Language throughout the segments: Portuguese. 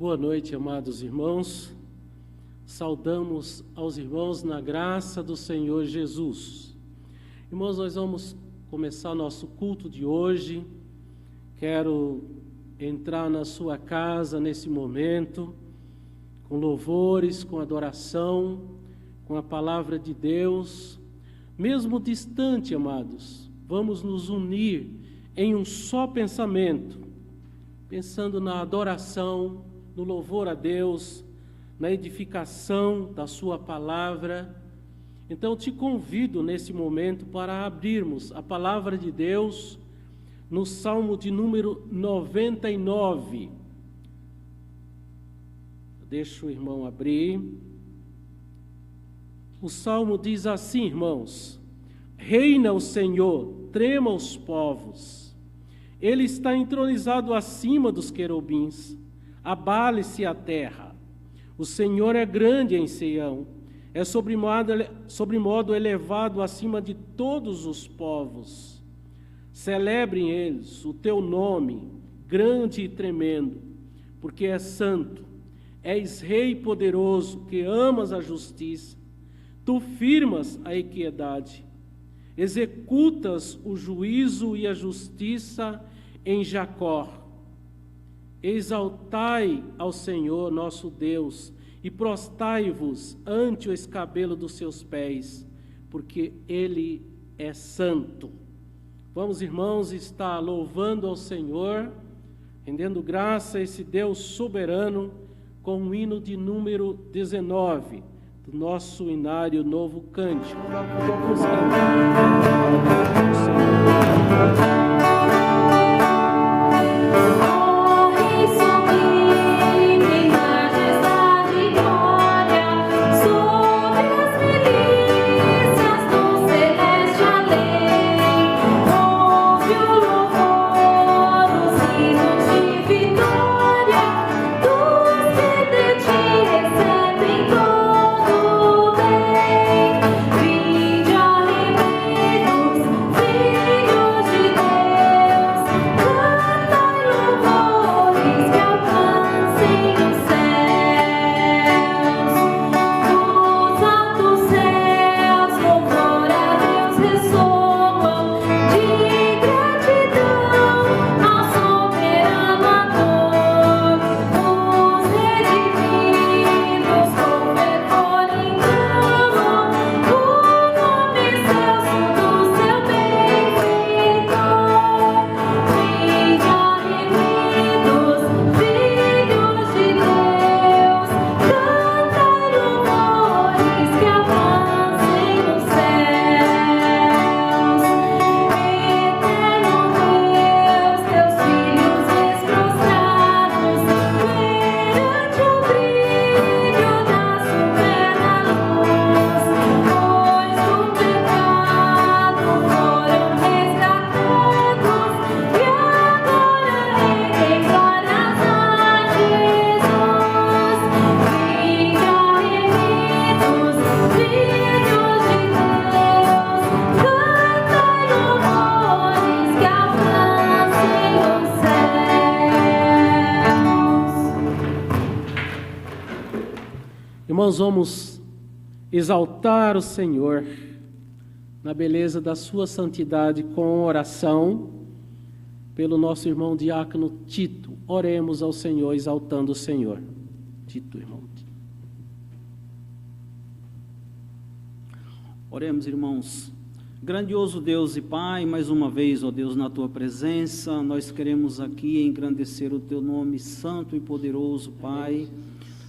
Boa noite, amados irmãos. Saudamos aos irmãos na graça do Senhor Jesus. Irmãos, nós vamos começar nosso culto de hoje. Quero entrar na sua casa nesse momento, com louvores, com adoração, com a palavra de Deus. Mesmo distante, amados, vamos nos unir em um só pensamento, pensando na adoração, no louvor a Deus, na edificação da sua palavra. Então te convido nesse momento para abrirmos a palavra de Deus no Salmo de número 99. Deixa o irmão abrir. O Salmo diz assim, irmãos: reina o Senhor, trema os povos. Ele está entronizado acima dos querubins. Abale-se a terra. O Senhor é grande em Sião, é sobremodo elevado acima de todos os povos. Celebrem eles o teu nome, grande e tremendo, porque és santo. És Rei poderoso, que amas a justiça. Tu firmas a equidade, executas o juízo e a justiça em Jacó. Exaltai ao Senhor nosso Deus e prostai-vos ante o escabelo dos seus pés, porque Ele é santo. Vamos, irmãos, estar louvando ao Senhor, rendendo graça a esse Deus soberano, com o hino de número 19 do nosso inário Novo Cântico. Vamos cantar ao Senhor. Irmãos, vamos exaltar o Senhor na beleza da sua santidade com oração pelo nosso irmão diácono Tito. Oremos ao Senhor, exaltando o Senhor. Tito, irmão. Oremos, irmãos. Grandioso Deus e Pai, mais uma vez, ó Deus, na Tua presença, nós queremos aqui engrandecer o Teu nome santo e poderoso, Pai.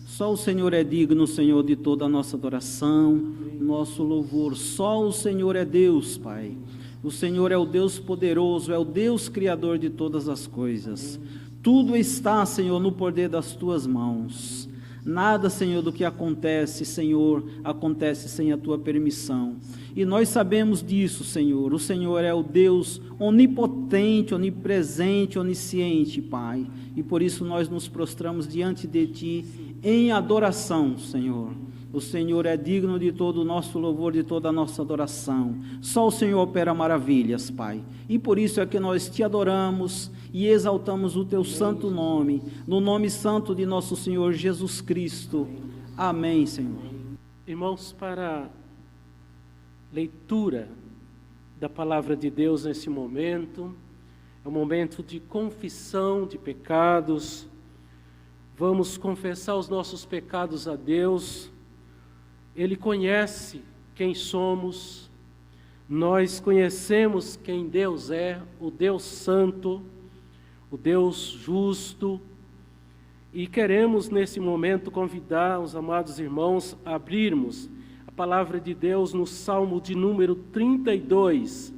Só o Senhor é digno, Senhor, de toda a nossa adoração, nosso louvor. Só o Senhor é Deus, Pai. O Senhor é o Deus poderoso, é o Deus criador de todas as coisas. Tudo está, Senhor, no poder das Tuas mãos. Nada, Senhor, do que acontece, Senhor, acontece sem a Tua permissão. E nós sabemos disso, Senhor. O Senhor é o Deus onipotente, onipresente, onisciente, Pai. E por isso nós nos prostramos diante de Ti em adoração, Senhor. O Senhor é digno de todo o nosso louvor, de toda a nossa adoração. Só o Senhor opera maravilhas, Pai. E por isso é que nós te adoramos e exaltamos o teu santo nome, no nome santo de nosso Senhor Jesus Cristo. Amém, Senhor. Irmãos, para leitura da palavra de Deus nesse momento, é um momento de confissão de pecados. Vamos confessar os nossos pecados a Deus. Ele conhece quem somos, nós conhecemos quem Deus é, o Deus Santo, o Deus Justo, e queremos nesse momento convidar os amados irmãos a abrirmos a palavra de Deus no Salmo de número 32,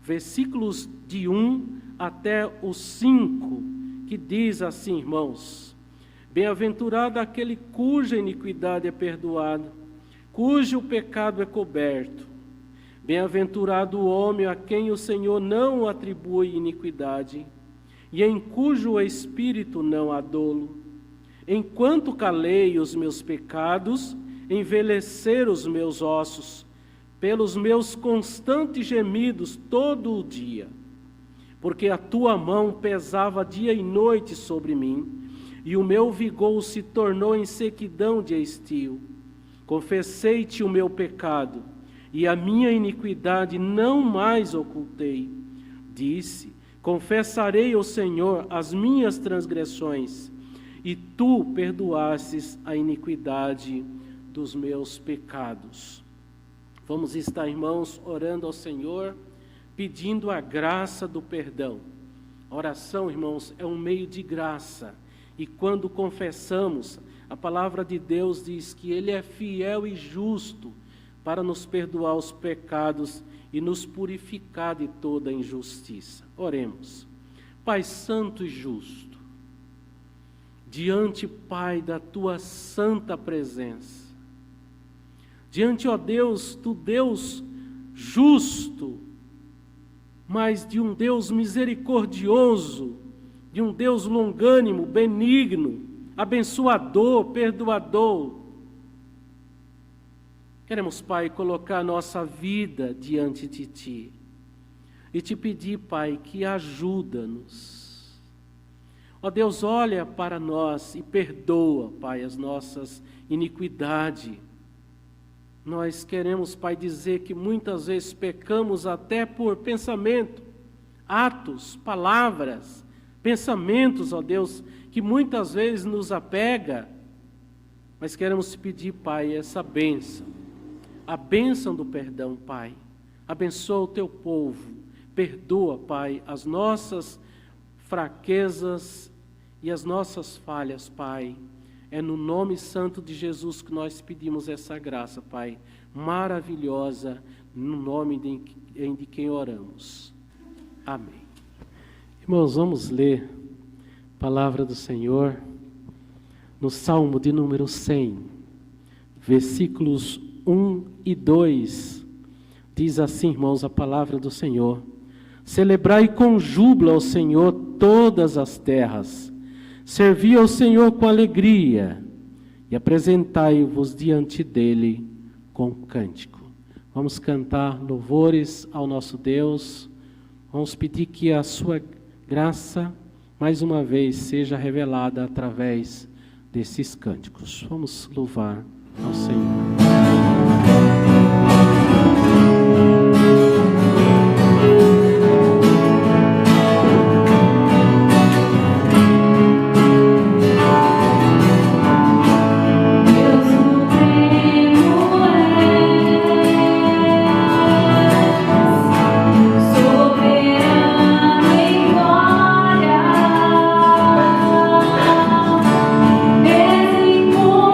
versículos de 1 até o 5, que diz assim, irmãos: Bem-aventurado aquele cuja iniquidade é perdoada, cujo pecado é coberto. Bem-aventurado o homem a quem o Senhor não atribui iniquidade, e em cujo espírito não há dolo. Enquanto calei os meus pecados, envelheceram os meus ossos, pelos meus constantes gemidos todo o dia. Porque a tua mão pesava dia e noite sobre mim, e o meu vigor se tornou em sequidão de estio. Confessei-te o meu pecado, e a minha iniquidade não mais ocultei. Disse: confessarei ao Senhor as minhas transgressões, e tu perdoastes a iniquidade dos meus pecados. Vamos estar, irmãos, orando ao Senhor, pedindo a graça do perdão. A oração, irmãos, é um meio de graça, e quando confessamos, a palavra de Deus diz que Ele é fiel e justo para nos perdoar os pecados e nos purificar de toda injustiça. Oremos. Pai santo e justo, diante, Pai, da Tua santa presença, diante, ó Deus, do Deus justo, mas de um Deus misericordioso, de um Deus longânimo, benigno, abençoador, perdoador. Queremos, Pai, colocar a nossa vida diante de Ti e Te pedir, Pai, que ajuda-nos. Ó Deus, olha para nós e perdoa, Pai, as nossas iniquidades. Nós queremos, Pai, dizer que muitas vezes pecamos até por pensamento, atos, palavras, pensamentos, ó Deus, que muitas vezes nos apega, mas queremos te pedir, Pai, essa bênção, a bênção do perdão, Pai. Abençoa o teu povo, perdoa, Pai, as nossas fraquezas e as nossas falhas, Pai. É no nome santo de Jesus que nós pedimos essa graça, Pai, maravilhosa, no nome de quem oramos. Amém. Irmãos, vamos ler a palavra do Senhor no Salmo de número 100, versículos 1 e 2. Diz assim, irmãos, a palavra do Senhor: Celebrai com júbilo ao Senhor todas as terras, servi ao Senhor com alegria, e apresentai-vos diante dele com cântico. Vamos cantar louvores ao nosso Deus, vamos pedir que a sua graça, mais uma vez, seja revelada através desses cânticos. Vamos louvar ao Senhor. Desde como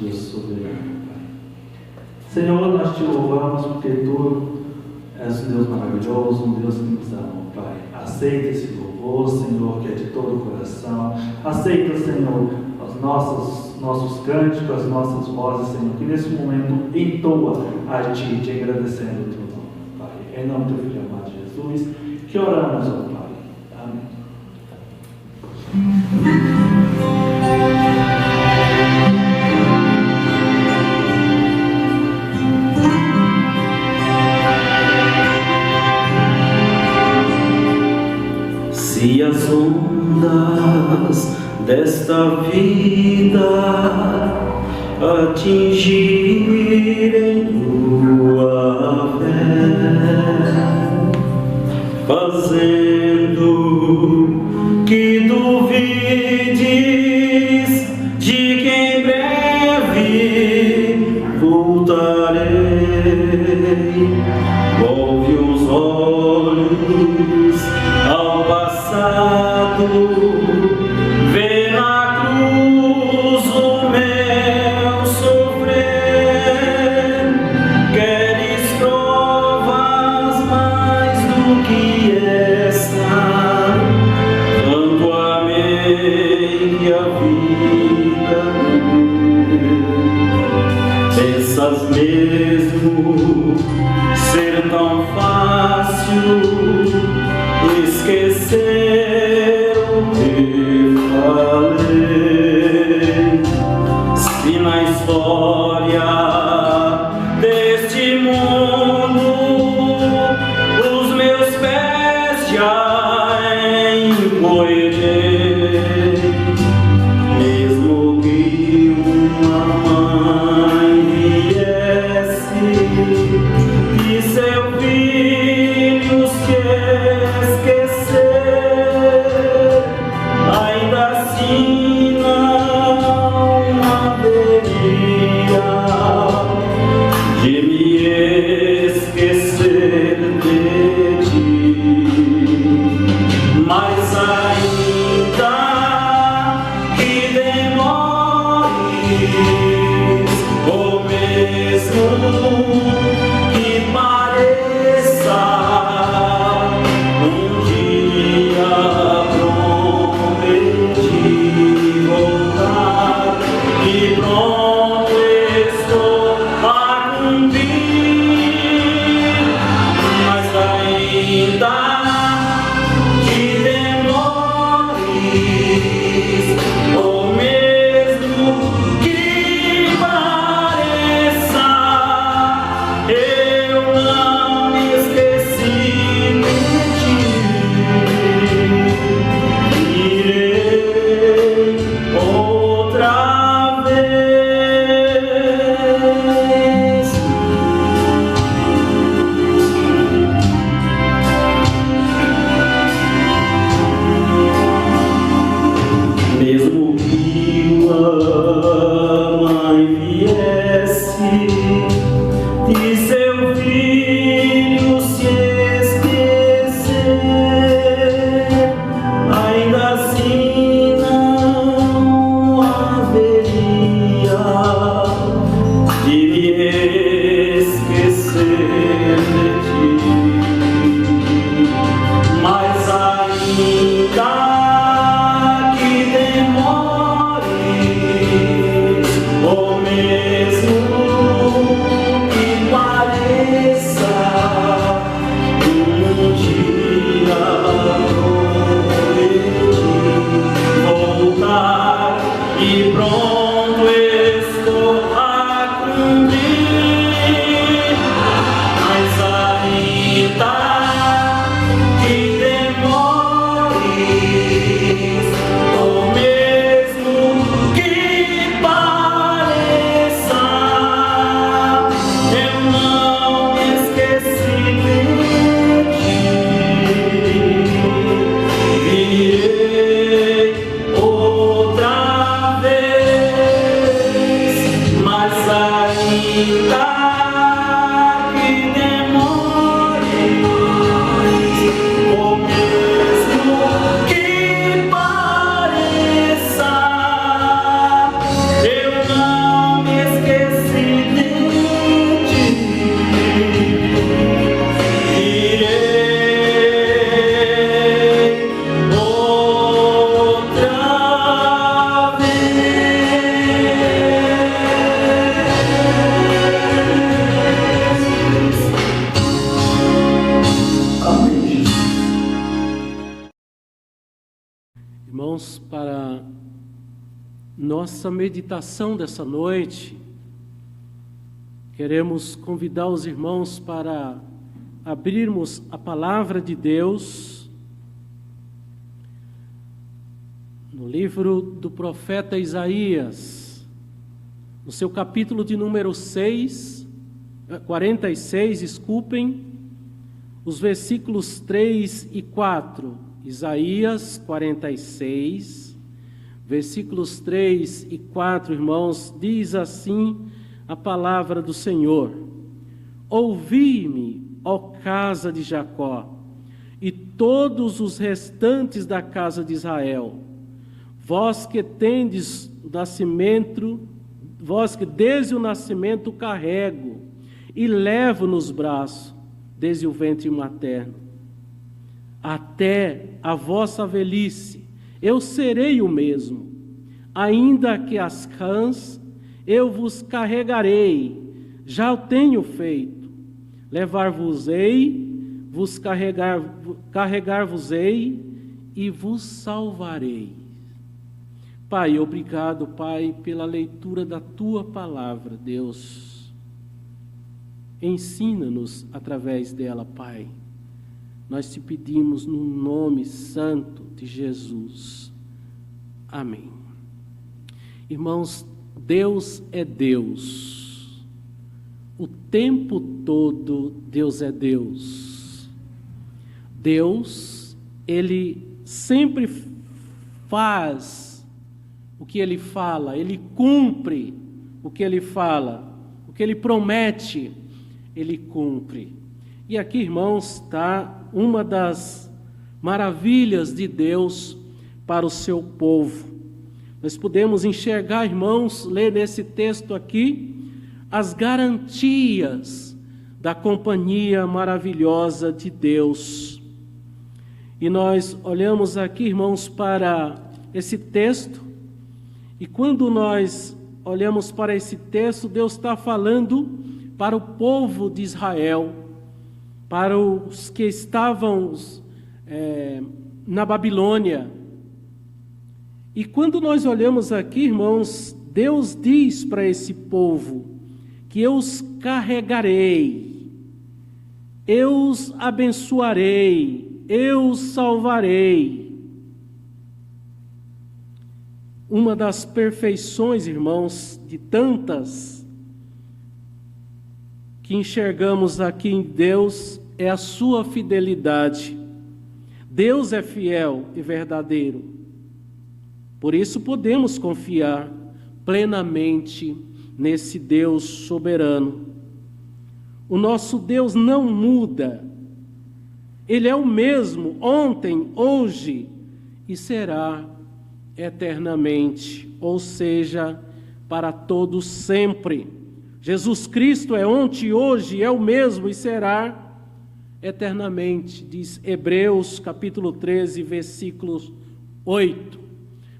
Deus soberano, Pai. Senhor, nós te louvamos porque Tu és um Deus maravilhoso, um Deus que nos ama, Pai. Aceita esse louvor, Senhor, que é de todo o coração. Aceita, Senhor, os nossos cânticos, as nossas vozes, Senhor, que nesse momento entoa a Ti, te agradecendo o Teu nome, Pai. Em nome do Teu Filho amado Jesus, que oramos, ó Pai. Amém. Se as ondas desta vida atingirem tua fé, fazendo que duvides de que em breve voltarei, volve os olhos ao passado, vê na cruz o meu sofrer. Queres provas mais do que esta? Tanto amei que a vida pensas mesmo ser tão fácil esquecer o que falei? Se na história deste mundo os meus pés já encolherei, mesmo que uma mãe viesse e seu filho se esquecer, ainda assim não haveria de me esquecer de ti. Mas ainda que demores, ou mesmo que pareça, um dia prometi voltar e pronto estou a cumprir. Mas ainda que demores, ou mesmo que pareça, eu não me esqueci de ti. Irei outra vez. Mesmo que uma mãe viesse de seu filho se esquecer, ainda assim não haveria de me esquecer de ti. Mas ainda que demores, ou mesmo que pareça, um dia prometi voltar e pronto estou a cumprir. Mas ainda que demores, ou mesmo que pareça, eu não me esqueci de ti. Virei outra vez, mas ainda que demores, ou mesmo que pareça, eu não me nossa meditação dessa noite, queremos convidar os irmãos para abrirmos a palavra de Deus no livro do profeta Isaías, no seu capítulo de número 46, os versículos 3 e 4. Isaías 46, versículos 3 e 4, irmãos, diz assim a palavra do Senhor: Ouvi-me, ó casa de Jacó, e todos os restantes da casa de Israel, vós que tendes nascimento, vós que desde o nascimento carrego e levo nos braços, desde o ventre materno, até a vossa velhice, eu serei o mesmo, ainda que as rãs eu vos carregarei, já o tenho feito, levar-vos-ei, carregar-vos-ei e vos salvarei. Pai, obrigado, Pai, pela leitura da Tua palavra, Deus. Ensina-nos através dela, Pai. Nós te pedimos no nome santo de Jesus. Amém. Irmãos, Deus é Deus. O tempo todo Deus é Deus. Deus, Ele sempre faz o que Ele fala, Ele cumpre o que Ele fala, o que Ele promete, Ele cumpre. E aqui, irmãos, está uma das maravilhas de Deus para o seu povo. Nós podemos enxergar, irmãos, ler nesse texto aqui, as garantias da companhia maravilhosa de Deus. E nós olhamos aqui, irmãos, para esse texto, e quando nós olhamos para esse texto, Deus está falando para o povo de Israel, para os que estavam na Babilônia. E quando nós olhamos aqui, irmãos, Deus diz para esse povo que eu os carregarei, eu os abençoarei, eu os salvarei. Uma das perfeições, irmãos, de tantas que enxergamos aqui em Deus, é a sua fidelidade. Deus é fiel e verdadeiro. Por isso podemos confiar plenamente nesse Deus soberano. O nosso Deus não muda. Ele é o mesmo ontem, hoje e será eternamente, ou seja, para todos sempre. Jesus Cristo é ontem, hoje, é o mesmo e será eternamente, diz Hebreus capítulo 13, versículos 8.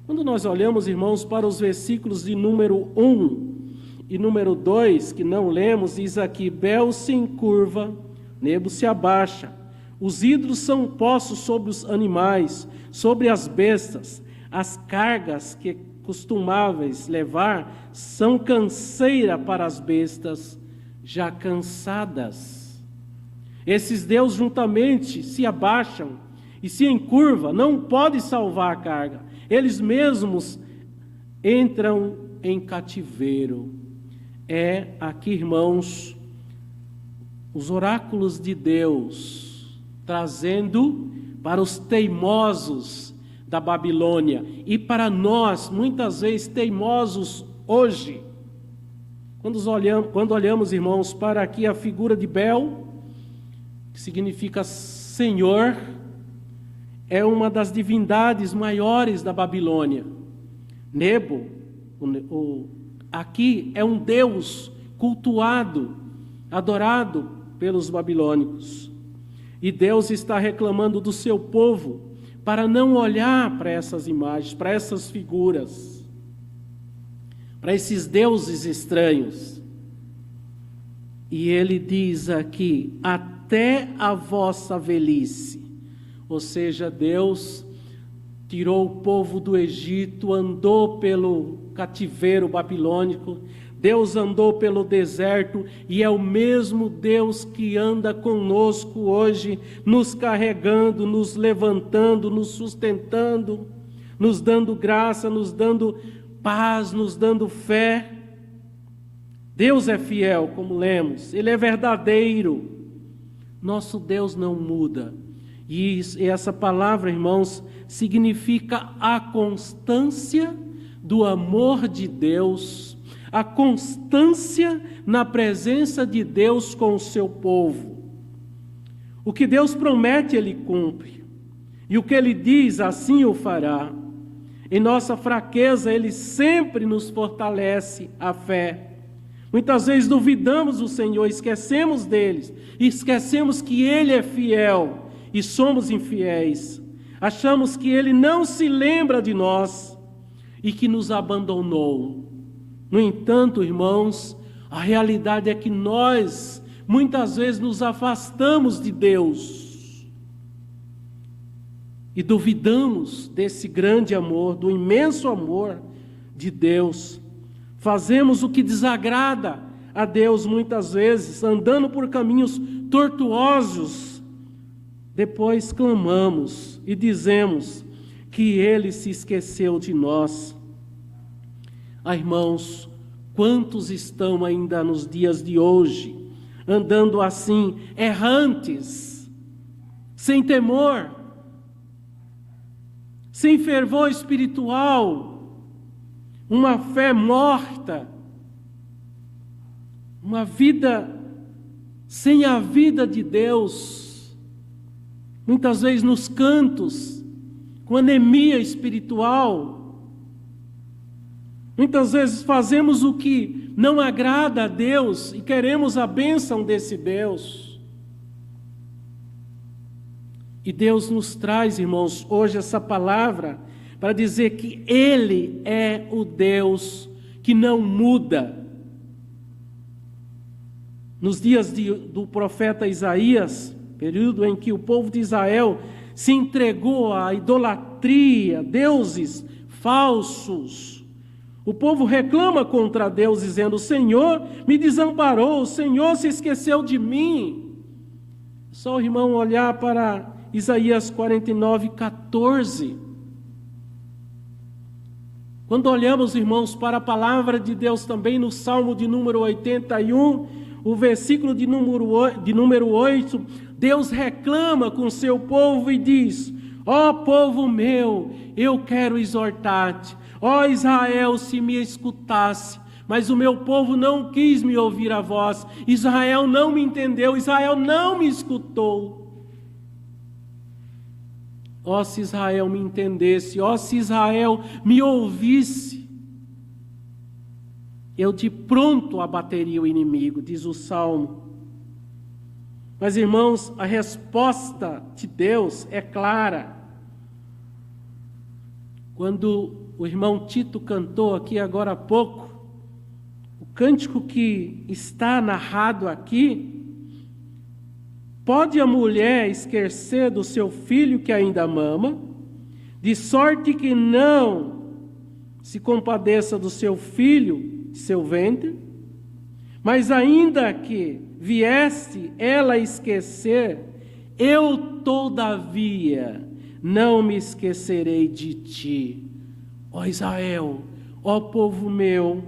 Quando nós olhamos, irmãos, para os versículos de número 1 e número 2, que não lemos, diz aqui: Bel se encurva, Nebo se abaixa, os ídolos são postos sobre os animais, sobre as bestas, as cargas que costumáveis levar são canseira para as bestas já cansadas. Esses deuses juntamente se abaixam e se encurvam, não podem salvar a carga. Eles mesmos entram em cativeiro. É aqui, irmãos, os oráculos de Deus trazendo para os teimosos da Babilônia e para nós, muitas vezes teimosos hoje. Quando olhamos, irmãos, para aqui a figura de Bel, que significa Senhor, é uma das divindades maiores da Babilônia. Nebo, aqui é um Deus cultuado, adorado pelos babilônicos. E Deus está reclamando do seu povo para não olhar para essas imagens, para essas figuras, para esses deuses estranhos. E ele diz aqui: até a vossa velhice. Ou seja, Deus tirou o povo do Egito, andou pelo cativeiro babilônico, Deus andou pelo deserto e é o mesmo Deus que anda conosco hoje, nos carregando, nos levantando, nos sustentando, nos dando graça, nos dando paz, nos dando fé. Deus é fiel, como lemos, Ele é verdadeiro. Nosso Deus não muda. E essa palavra, irmãos, significa a constância do amor de Deus, a constância na presença de Deus com o seu povo. O que Deus promete, Ele cumpre. E o que Ele diz, assim o fará. Em nossa fraqueza, Ele sempre nos fortalece a fé. Muitas vezes duvidamos do Senhor, esquecemos deles, esquecemos que Ele é fiel e somos infiéis. Achamos que Ele não se lembra de nós e que nos abandonou. No entanto, irmãos, a realidade é que nós, muitas vezes, nos afastamos de Deus e duvidamos desse grande amor, do imenso amor de Deus. Fazemos o que desagrada a Deus muitas vezes, andando por caminhos tortuosos. Depois clamamos e dizemos que Ele se esqueceu de nós. Irmãos, quantos estão ainda nos dias de hoje, andando assim, errantes, sem temor, sem fervor espiritual, uma fé morta, uma vida sem a vida de Deus, muitas vezes nos cantos, com anemia espiritual. Muitas vezes fazemos o que não agrada a Deus e queremos a bênção desse Deus. E Deus nos traz, irmãos, hoje essa palavra para dizer que Ele é o Deus que não muda. Nos dias do profeta Isaías, período em que o povo de Israel se entregou à idolatria, deuses falsos, o povo reclama contra Deus, dizendo: o Senhor me desamparou, o Senhor se esqueceu de mim. Só o irmão olhar para Isaías 49:14. Quando olhamos, irmãos, para a palavra de Deus também no Salmo de número 81, o versículo de número 8, Deus reclama com o seu povo e diz: ó povo meu, eu quero exortar-te. Ó Israel, se me escutasse, mas o meu povo não quis me ouvir a voz. Israel não me entendeu, Israel não me escutou. Ó, se Israel me entendesse, ó, se Israel me ouvisse, eu de pronto abateria o inimigo, diz o Salmo. Mas, irmãos, a resposta de Deus é clara. Quando o irmão Tito cantou aqui agora há pouco, o cântico que está narrado aqui: pode a mulher esquecer do seu filho que ainda mama, de sorte que não se compadeça do seu filho de seu ventre? Mas ainda que viesse ela a esquecer, eu todavia não me esquecerei de ti. Ó Israel, ó povo meu.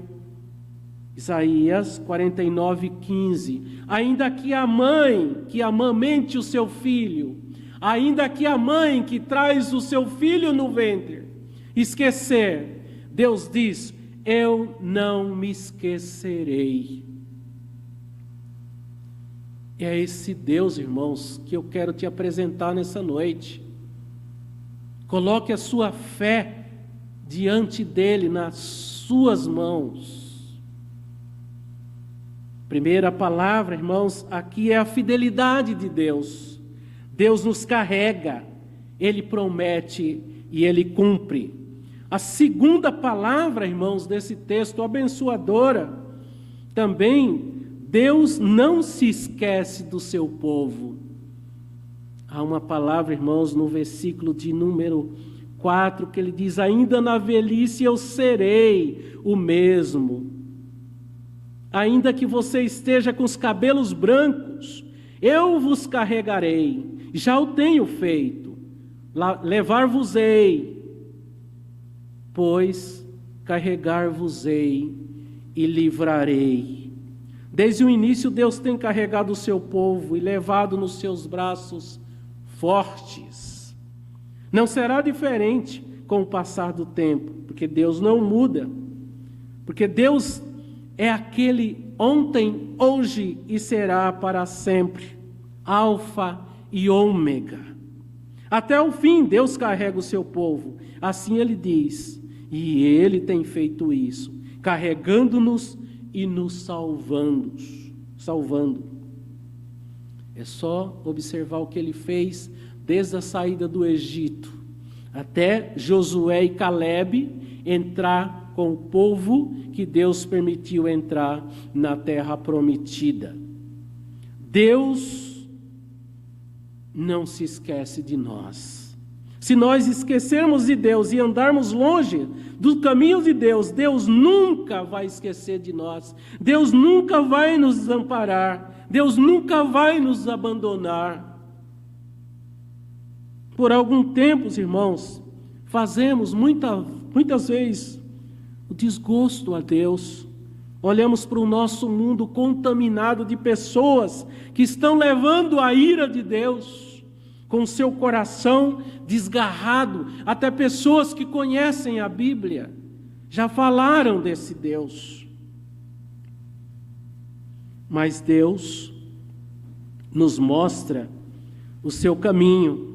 Isaías 49:15. Ainda que a mãe que amamente o seu filho, ainda que a mãe que traz o seu filho no ventre esquecer, Deus diz: eu não me esquecerei. É esse Deus, irmãos, que eu quero te apresentar nessa noite. Coloque a sua fé diante dele, nas suas mãos. Primeira palavra, irmãos, aqui é a fidelidade de Deus. Deus nos carrega, Ele promete e Ele cumpre. A segunda palavra, irmãos, desse texto abençoadora, também, Deus não se esquece do seu povo. Há uma palavra, irmãos, no versículo de número 4, que ele diz: ainda na velhice eu serei o mesmo. Ainda que você esteja com os cabelos brancos, eu vos carregarei. Já o tenho feito. Levar-vos-ei, pois carregar-vos-ei e livrarei. Desde o início, Deus tem carregado o seu povo e levado nos seus braços fortes. Não será diferente com o passar do tempo, porque Deus não muda. Porque Deus é aquele ontem, hoje e será para sempre, Alfa e Ômega. Até o fim, Deus carrega o seu povo. Assim ele diz, e ele tem feito isso, carregando-nos e nos salvando. É só observar o que ele fez desde a saída do Egito, até Josué e Calebe entrar com o povo que Deus permitiu entrar na terra prometida. Deus não se esquece de nós. Se nós esquecermos de Deus e andarmos longe do caminho de Deus, Deus nunca vai esquecer de nós. Deus nunca vai nos desamparar. Deus nunca vai nos abandonar. Por algum tempo, irmãos, fazemos muitas vezes o desgosto a Deus. Olhamos para o nosso mundo contaminado de pessoas que estão levando a ira de Deus, com o seu coração desgarrado. Até pessoas que conhecem a Bíblia já falaram desse Deus. Mas Deus nos mostra o seu caminho.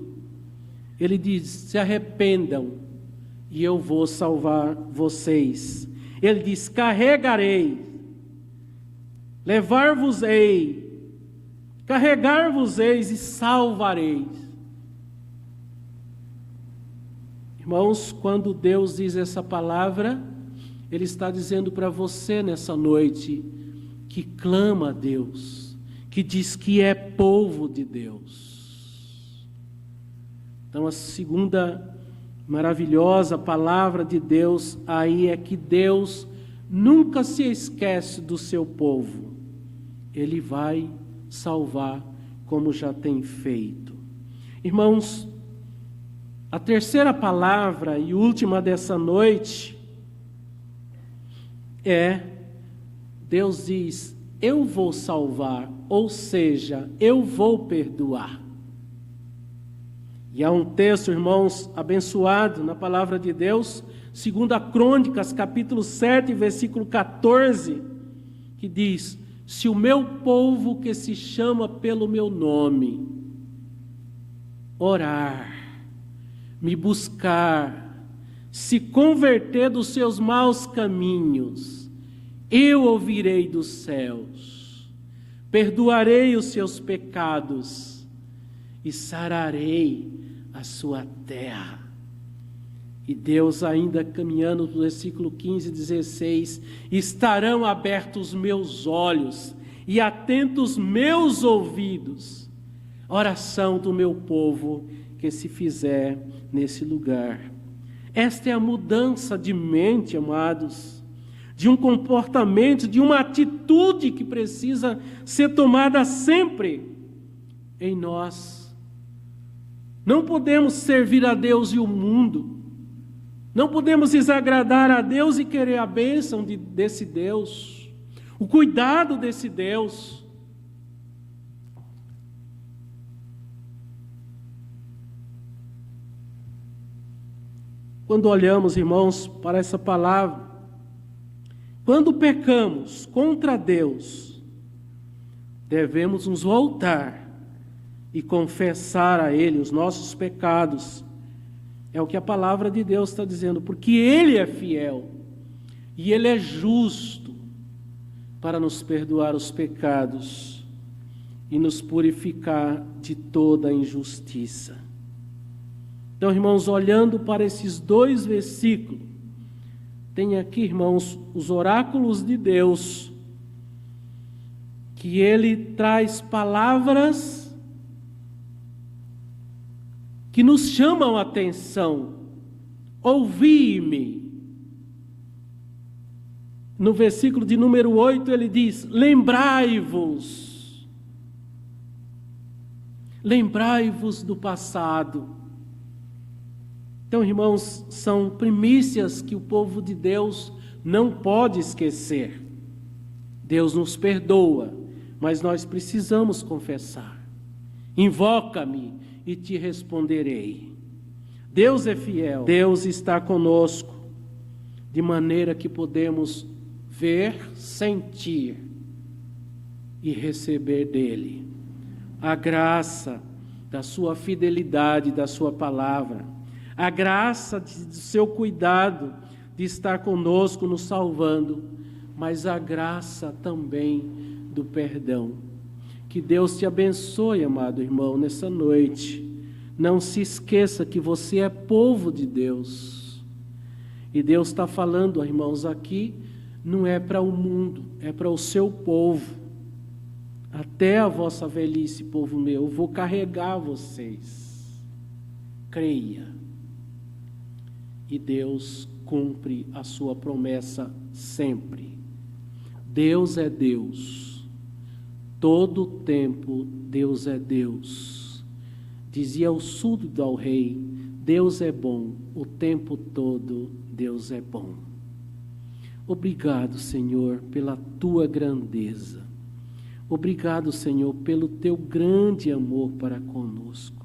Ele diz: se arrependam e eu vou salvar vocês. Ele diz: carregarei, levar-vos-ei, carregar-vos-eis e salvareis. Irmãos, quando Deus diz essa palavra, Ele está dizendo para você nessa noite, que clama a Deus, que diz que é povo de Deus. Então a segunda maravilhosa palavra de Deus aí é que Deus nunca se esquece do seu povo. Ele vai salvar como já tem feito. Irmãos, a terceira palavra e última dessa noite é: Deus diz, eu vou salvar, ou seja, eu vou perdoar. E há um texto, irmãos, abençoado na palavra de Deus, 2 Crônicas, capítulo 7, versículo 14, que diz: se o meu povo que se chama pelo meu nome orar, me buscar, se converter dos seus maus caminhos, eu ouvirei dos céus, perdoarei os seus pecados e sararei a sua terra. E Deus, ainda caminhando no versículo 15 e 16, estarão abertos meus olhos e atentos meus ouvidos, oração do meu povo que se fizer nesse lugar. Esta é a mudança de mente, amados, de um comportamento, de uma atitude que precisa ser tomada sempre em nós. Não podemos servir a Deus e o mundo. Não podemos desagradar a Deus e querer a bênção desse Deus, o cuidado desse Deus. Quando olhamos, irmãos, para essa palavra, quando pecamos contra Deus, devemos nos voltar e confessar a Ele os nossos pecados. É o que a palavra de Deus está dizendo, porque Ele é fiel e Ele é justo para nos perdoar os pecados e nos purificar de toda injustiça. Então, irmãos, olhando para esses dois versículos, tem aqui, irmãos, os oráculos de Deus, que Ele traz palavras que nos chamam a atenção ouvi-me. No versículo de número 8 ele diz: lembrai-vos. Lembrai-vos do passado. Então, irmãos, são primícias que o povo de Deus não pode esquecer. Deus nos perdoa, mas nós precisamos confessar. Invoca-me e te responderei. Deus é fiel, Deus está conosco, de maneira que podemos ver, sentir e receber dele a graça da sua fidelidade, da sua palavra, a graça do seu cuidado de estar conosco, nos salvando, mas a graça também do perdão. Que Deus te abençoe, amado irmão, nessa noite. Não se esqueça que você é povo de Deus. E Deus está falando, irmãos, aqui, não é para o mundo, é para o seu povo. Até a vossa velhice, povo meu, eu vou carregar vocês. Creia. E Deus cumpre a sua promessa sempre. Deus é Deus. Todo o tempo Deus é Deus. Dizia o surdo ao rei: Deus é bom, o tempo todo Deus é bom. Obrigado, Senhor, pela tua grandeza. Obrigado, Senhor, pelo teu grande amor para conosco.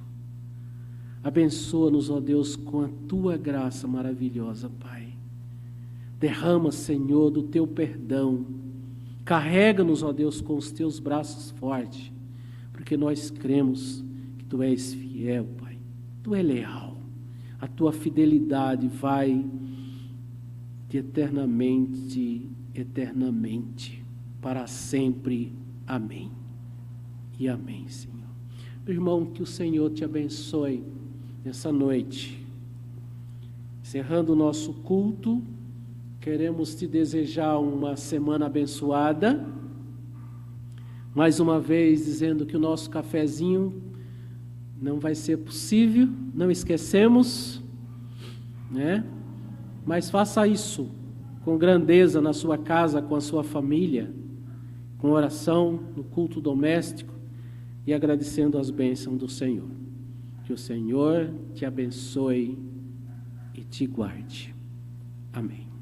Abençoa-nos, ó Deus, com a tua graça maravilhosa, Pai. Derrama, Senhor, do teu perdão. Carrega-nos, ó Deus, com os teus braços fortes, porque nós cremos que tu és fiel, Pai. Tu és leal. A tua fidelidade vai de eternamente, para sempre. Amém. E amém, Senhor. Meu irmão, que o Senhor te abençoe nessa noite. Encerrando o nosso culto, queremos te desejar uma semana abençoada. Mais uma vez dizendo que o nosso cafezinho não vai ser possível, não esquecemos, né? Mas faça isso com grandeza na sua casa, com a sua família, com oração, no culto doméstico e agradecendo as bênçãos do Senhor. Que o Senhor te abençoe e te guarde. Amém.